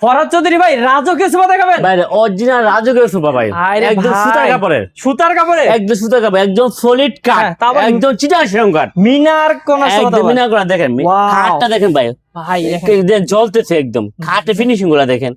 ফরহাদ চৌধুরী ভাই রাজকীয় সোফা দেখাবেন ভাই অরিজিনাল রাজকীয় সোফা ভাই, আরে একদম ভাই, সুতার কাপড়ের, সুতার কাপড়ে একদম সুতার কাপড়, একদম সলিড কাঠ, হ্যাঁ, তারপর একদম চিটাং সেরকম কাঠ, মিনার কোন সোফা একদম মিনা করা। দেখেন Wow. কাঠটা দেখেন ভাই, ভাই জ্বলতেছে একদম, খাটে ফিনিশিং গুলা দেখেন,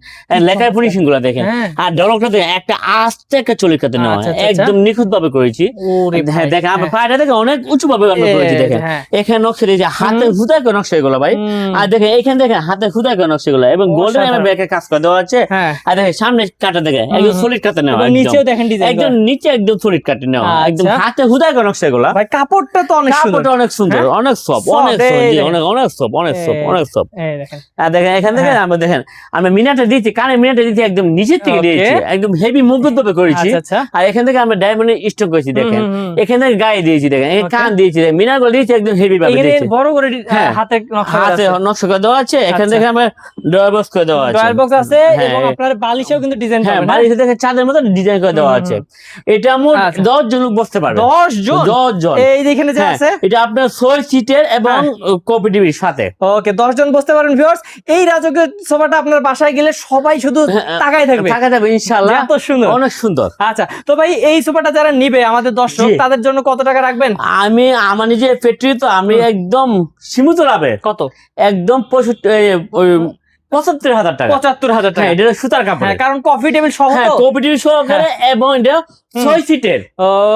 লেখার ফিনিশিং গুলা দেখেন, হ্যাঁ। আর ডলকটা দেখেন একটা আস্তে একটা চলির কাতে নেওয়া, আচ্ছা, আচ্ছা, একদম নিখুঁত ভাবে করেছি। ওরে হ্যাঁ ভাই, দেখেন আমার হ্যাঁ। পায়টা দেখেন অনেক উঁচু ভাবে আমরা করেছি দেখেন, হ্যাঁ। এখানে নকশা দিয়েছে হাতে হুদায় করে নকশা এগুলো ভাই, আর দেখেন এখানে দেখেন হাতে হুদায় করে নকশা এগুলো, এবং গোল্ডেন অসাধারণ। এমএর ব্যাকে কাজ করে দেওয়া আছে। হ্যাঁ। আর দেখেন সামনে কাটা দেখেন একদম সলিড কাটে নেওয়া, এবং নিচেও দেখেন ডিজাইন একদম নিচে একদম সলিড কাটে নেওয়া, একদম আচ্ছা। হাতে হুদায় করে নকশা এগুলো। ভাই কাপড়টা তো অনেক সুন্দর, কাপড়টা অনেক সুন্দর, হ্যাঁ? অনেক সফট, Soft, অনেক এই সফট, জি, দেখেন। অনেক অনেক সফট, অনেক সফট, অনেক সফট। এই দেখেন আর দেখেন এখান থেকে হ্যাঁ। আমরা দেখেন আমরা মিনারটা দিয়েছি, কানে মিনারটা দিয়েছি একদম নিচের থেকে Okay. দিয়েছি, একদম হেভি মুভমেন্ট ভাবে করেছি। আচ্ছা, আচ্ছা। আর এখান থেকে আমরা ডায়মন্ডের স্টক করেছি দেখেন, এখান থেকে গায়ে দিয়েছি দেখেন, এখানে Okay. কান দিয়েছি, মিনার গুলো দিয়েছি একদম হেভি ভাবে এখানে দিয়েছি। বড় করে হ্যাঁ। হাতে নকশা করা হাতে আছে। নকশা করে দেওয়া আছে, এখান আচ্ছা। থেকে আমরা ড্রয়ার বক্স করে দেওয়া আছে, ড্রয়ার বক্স আছে হ্যাঁ। এবং আপনার বালিশেও কিন্তু ডিজাইন হ্যাঁ পাবেন। বাড়িতে দেখেন চাঁদের মতো ডিজাইন করে দেওয়া আছে। এটা মোট আচ্ছা। 10 জন লোক বসতে পারবে, 10 জন 10 জন। এই যেখানে যে হ্যাঁ, আছে এটা আপনার 6 সিটের এবং কপি টিভির সাথে। ওকে 10 জন বসতে পারেন ভিউয়ার্স। এই রাজকীয় সোফাটা আপনার বাসায় গেলে সবাই শুধু তাকাই থাকবে, টাকা যাবে ইনশাআল্লাহ, এত সুন্দর, অনেক সুন্দর। আচ্ছা তো ভাই এই সোফাটা যারা নিবে আমাদের দর্শক জি। তাদের জন্য কত টাকা রাখবেন? আমি আমার নিজের ফ্যাক্টরি তো আমি একদম সীমিত লাভে কত? একদম 75,000 টাকা। 75,000 টাকা। হ্যাঁ এটা সুতার কাপড়, হ্যাঁ কারণ কফি টেবিল সহ হ্যাঁ তো। কপি টিভি সহকারে, এবং এটা 6 সিটের,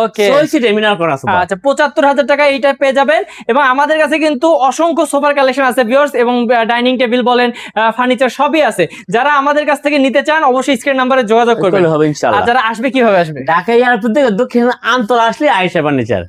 ওকে 6 সিটের মিনার করা সোফা। আচ্ছা 75,000 টাকা এইটা পেয়ে যাবেন। এবং আমাদের কাছে কিন্তু অসংখ্য সোফার কালেকশন আছে ভিউয়ার্স, এবং ডাইনিং টেবিল বলেন ফার্নিচার সবই আছে। যারা আমাদের কাছ থেকে নিতে চান অবশ্যই স্ক্রিন নাম্বারে যোগাযোগ করবেন। করলে হবে আর ইনশাআল্লাহ। যারা আসবে কিভাবে আসবে? ঢাকা এয়ারপোর্ট থেকে দক্ষিণ আমতলা আসলে আয়েশা ফার্নিচার।